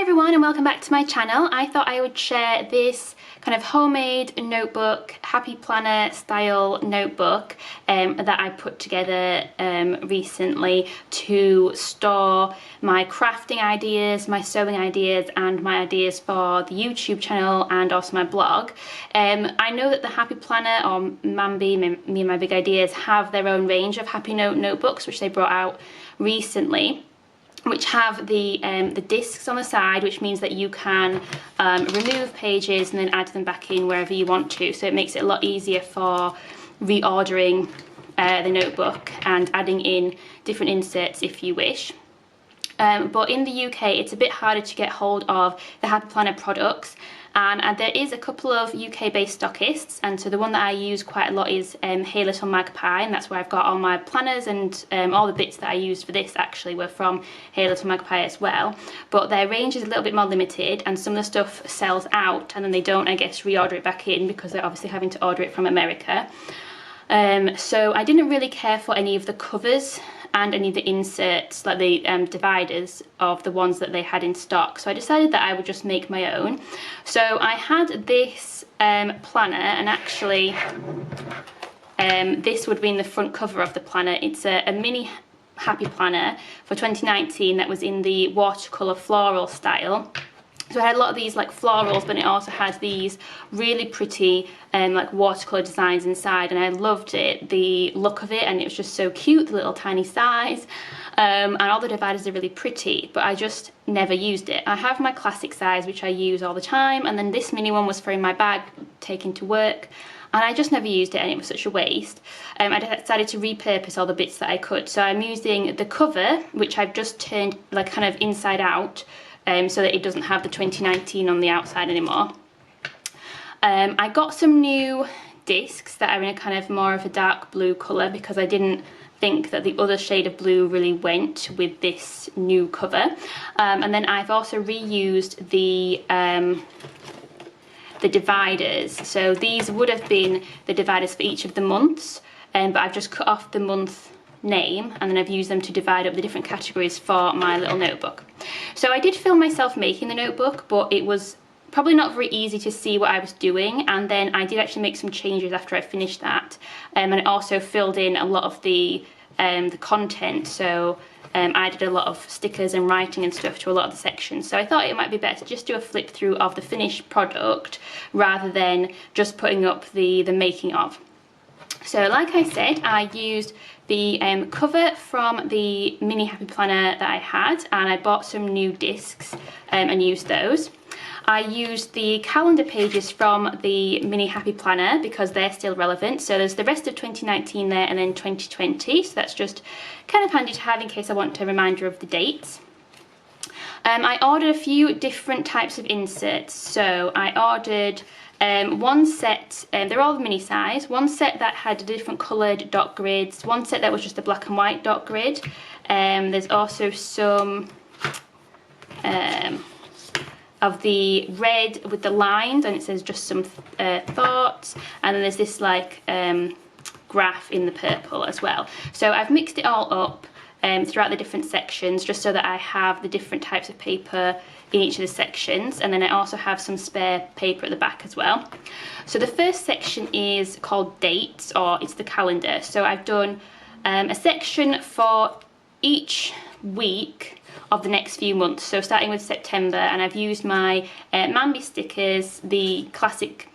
everyone and welcome back to my channel. I thought I would share this kind of homemade notebook, happy planner style notebook that I put together recently to store my crafting ideas, my sewing ideas and my ideas for the YouTube channel and also my blog. I know that the Happy Planner or Mambi, Me and My Big Ideas, have their own range of Happy Note notebooks which they brought out recently, which have the discs on the side, which means that you can remove pages and then add them back in wherever you want to. So it makes it a lot easier for reordering the notebook and adding in different inserts if you wish. But in the UK it's a bit harder to get hold of the Happy Planner products, and there is a couple of UK based stockists, and so the one that I use quite a lot is Hey Little Magpie, and that's where I've got all my planners, and all the bits that I used for this actually were from Hey Little Magpie as well. But their range is a little bit more limited and some of the stuff sells out and then they don't, I guess, reorder it back in because they're obviously having to order it from America. So I didn't really care for any of the covers and any of the inserts, like the dividers of the ones that they had in stock, so I decided that I would just make my own. So I had this planner, and actually this would be in the front cover of the planner. It's a mini Happy Planner for 2019 that was in the watercolour floral style. So I had a lot of these like florals, but it also has these really pretty like watercolour designs inside, and I loved it, the look of it, and it was just so cute, the little tiny size, and all the dividers are really pretty, but I just never used it. I have my classic size which I use all the time, and then this mini one was for in my bag taking to work, and I just never used it and it was such a waste. I decided to repurpose all the bits that I could, so I'm using the cover which I've just turned like kind of inside out, so that it doesn't have the 2019 on the outside anymore. I got some new discs that are in a kind of more of a dark blue colour because I didn't think that the other shade of blue really went with this new cover. And then I've also reused the dividers. So these would have been the dividers for each of the months, but I've just cut off the month name and then I've used them to divide up the different categories for my little notebook. So I did film myself making the notebook, but it was probably not very easy to see what I was doing, and then I did actually make some changes after I finished that, and it also filled in a lot of the content. So I did a lot of stickers and writing and stuff to a lot of the sections, so I thought it might be better to just do a flip through of the finished product rather than just putting up the making of. So like I said, I used the cover from the mini Happy Planner that I had, and I bought some new discs and used those. I used the calendar pages from the mini Happy Planner because they're still relevant. So there's the rest of 2019 there and then 2020, so that's just kind of handy to have in case I want a reminder of the dates. I ordered a few different types of inserts. So I ordered one set, they're all the mini size, one set that had different coloured dot grids, one set that was just a black and white dot grid. There's also some of the red with the lines, and it says just some thoughts, and then there's this like graph in the purple as well. So I've mixed it all up throughout the different sections just so that I have the different types of paper in each of the sections, and then I also have some spare paper at the back as well. So the first section is called dates, or it's the calendar. So I've done a section for each week of the next few months, so starting with September, and I've used my Mambi stickers, the classic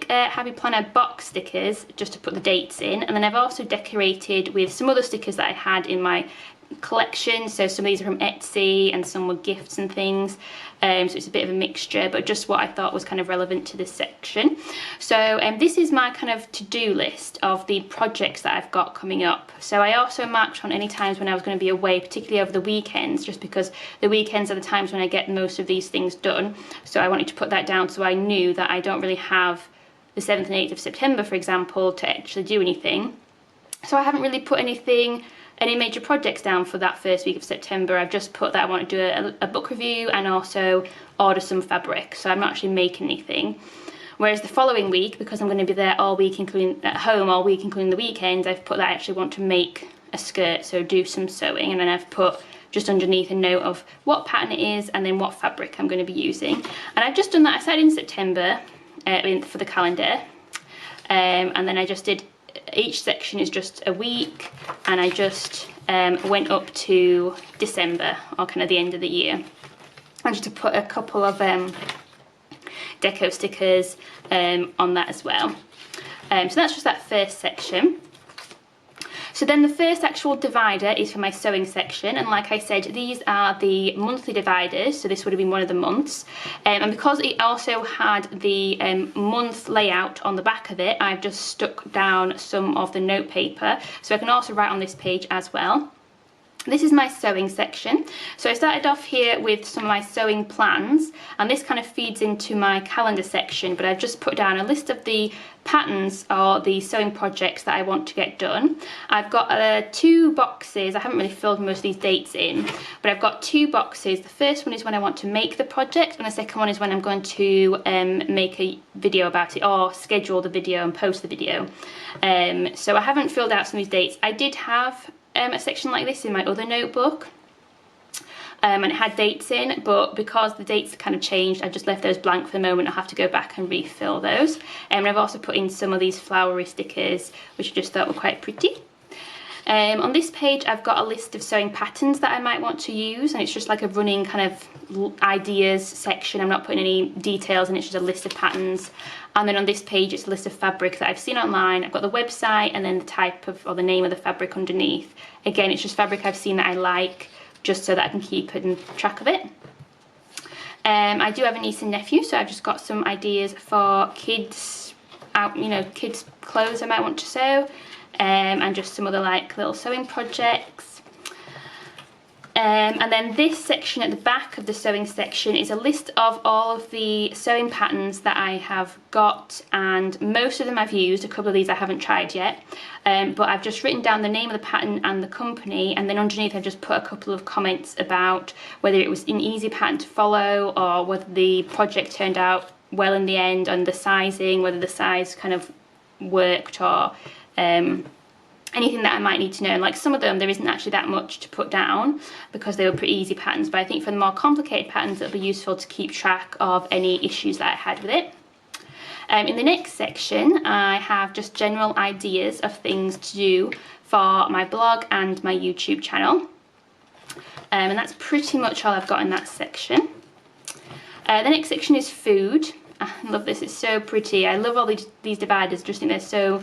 Happy Planner box stickers, just to put the dates in, and then I've also decorated with some other stickers that I had in my collection. So some of these are from Etsy and some were gifts and things, so it's a bit of a mixture, but just what I thought was kind of relevant to this section. So this is my kind of to-do list of the projects that I've got coming up. So I also marked on any times when I was going to be away, particularly over the weekends, just because the weekends are the times when I get most of these things done. So I wanted to put that down so I knew that I don't really have the 7th and 8th of September, for example, to actually do anything. So I haven't really put any major projects down for that first week of September. I've just put that I want to do a book review and also order some fabric, so I'm not actually making anything. Whereas the following week, because I'm going to be there all week, including at home all week, including the weekends, I've put that I actually want to make a skirt, so do some sewing, and then I've put just underneath a note of what pattern it is and then what fabric I'm going to be using. And I've just done that. I started in September for the calendar, and then I just did, each section is just a week, and I just went up to December, or kind of the end of the year. I just to put a couple of deco stickers on that as well. So that's just that first section. So then the first actual divider is for my sewing section, and like I said, these are the monthly dividers, so this would have been one of the months. And because it also had the month layout on the back of it, I've just stuck down some of the note paper, so I can also write on this page as well. This is my sewing section. So I started off here with some of my sewing plans, and this kind of feeds into my calendar section, but I've just put down a list of the patterns or the sewing projects that I want to get done. I've got 2 boxes. I haven't really filled most of these dates in, but I've got 2 boxes. The first one is when I want to make the project, and the second one is when I'm going to make a video about it, or schedule the video and post the video. So I haven't filled out some of these dates. I did have a section like this in my other notebook, and it had dates in, but because the dates kind of changed, I just left those blank for the moment. I'll have to go back and refill those. And I've also put in some of these flowery stickers, which I just thought were quite pretty. On this page, I've got a list of sewing patterns that I might want to use, and it's just like a running kind of ideas section. I'm not putting any details, and it's just a list of patterns. And then on this page, it's a list of fabric that I've seen online. I've got the website and then the type of, or the name of the fabric underneath. Again, it's just fabric I've seen that I like, just so that I can keep track of it. I do have a niece and nephew, so I've just got some ideas for kids, kids' clothes I might want to sew, and just some other like little sewing projects. And then this section at the back of the sewing section is a list of all of the sewing patterns that I have got, and most of them I've used. A couple of these I haven't tried yet, but I've just written down the name of the pattern and the company, and then underneath I've just put a couple of comments about whether it was an easy pattern to follow, or whether the project turned out well in the end, and the sizing, whether the size kind of worked, or anything that I might need to know. And like some of them, there isn't actually that much to put down because they were pretty easy patterns, but I think for the more complicated patterns, it'll be useful to keep track of any issues that I had with it. In the next section, I have just general ideas of things to do for my blog and my YouTube channel. And that's pretty much all I've got in that section. The next section is food. I love this, it's so pretty. I love all these dividers, just think they're so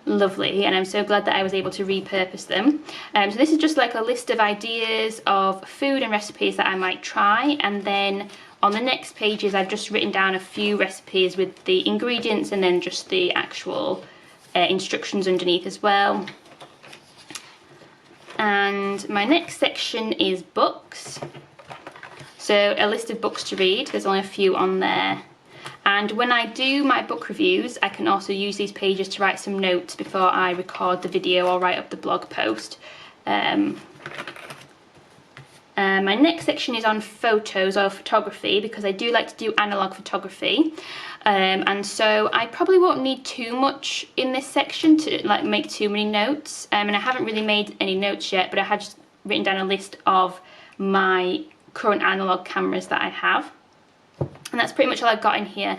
lovely, and I'm so glad that I was able to repurpose them. So this is just like a list of ideas of food and recipes that I might try, and then on the next pages I've just written down a few recipes with the ingredients and then just the actual instructions underneath as well. And my next section is books. So a list of books to read, there's only a few on there. And when I do my book reviews, I can also use these pages to write some notes before I record the video or write up the blog post. My next section is on photos or photography, because I do like to do analogue photography. And so I probably won't need too much in this section to like make too many notes. And I haven't really made any notes yet, but I had just written down a list of my current analogue cameras that I have. And that's pretty much all I've got in here.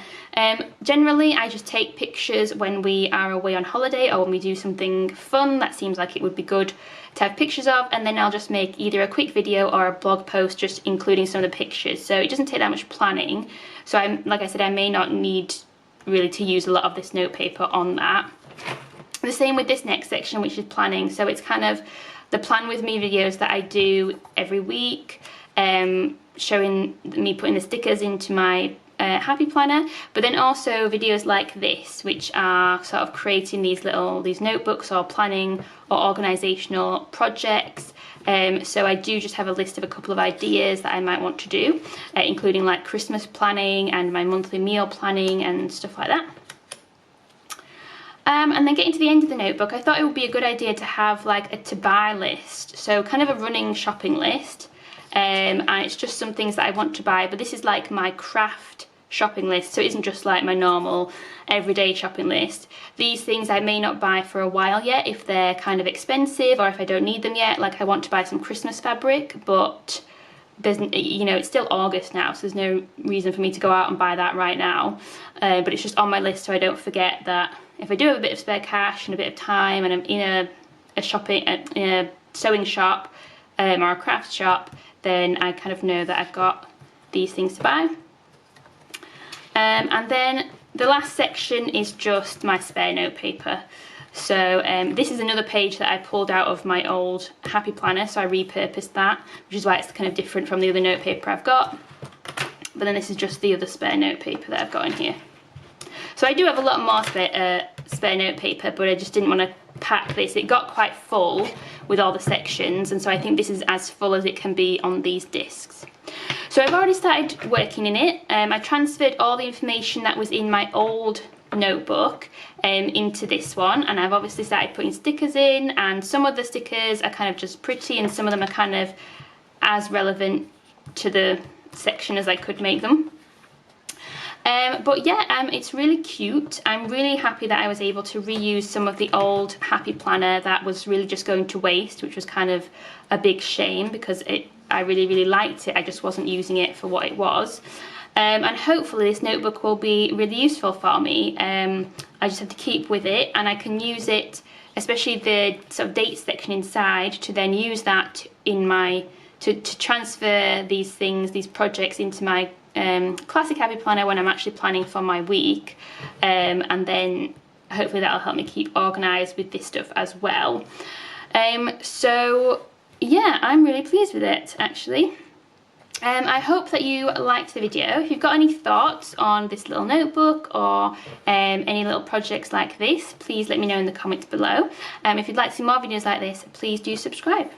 Generally, I just take pictures when we are away on holiday, or when we do something fun that seems like it would be good to have pictures of, and then I'll just make either a quick video or a blog post just including some of the pictures. So it doesn't take that much planning. So like I said, I may not need really to use a lot of this note paper on that. The same with this next section, which is planning. So it's kind of the plan with me videos that I do every week, showing me putting the stickers into my happy planner, but then also videos like this, which are sort of creating these notebooks or planning or organizational projects. So I do just have a list of a couple of ideas that I might want to do, including like Christmas planning and my monthly meal planning and stuff like that. And then getting to the end of the notebook, I thought it would be a good idea to have like a to buy list, so kind of a running shopping list. And it's just some things that I want to buy, but this is like my craft shopping list, so it isn't just like my normal everyday shopping list. These things I may not buy for a while yet if they're kind of expensive or if I don't need them yet. Like I want to buy some Christmas fabric, but there's, you know, it's still August now, so there's no reason for me to go out and buy that right now. But it's just on my list so I don't forget that if I do have a bit of spare cash and a bit of time and I'm in a sewing shop or a craft shop, then I kind of know that I've got these things to buy. And then the last section is just my spare note paper. So this is another page that I pulled out of my old Happy Planner, so I repurposed that, which is why it's kind of different from the other note paper I've got. But then this is just the other spare note paper that I've got in here. So I do have a lot more spare note paper, but I just didn't want to pack this. It got quite full with all the sections, and so I think this is as full as it can be on these discs. So I've already started working in it. I transferred all the information that was in my old notebook into this one, and I've obviously started putting stickers in, and some of the stickers are kind of just pretty and some of them are kind of as relevant to the section as I could make them. But yeah, it's really cute. I'm really happy that I was able to reuse some of the old Happy Planner that was really just going to waste, which was kind of a big shame because I really liked it. I just wasn't using it for what it was. And hopefully this notebook will be really useful for me. I just have to keep with it, and I can use it, especially the sort of date section inside, to then use that in my, to transfer these things, these projects into my classic Happy Planner when I'm actually planning for my week, and then hopefully that'll help me keep organised with this stuff as well. So yeah, I'm really pleased with it actually. I hope that you liked the video. If you've got any thoughts on this little notebook or any little projects like this, please let me know in the comments below. If you'd like to see more videos like this, please do subscribe.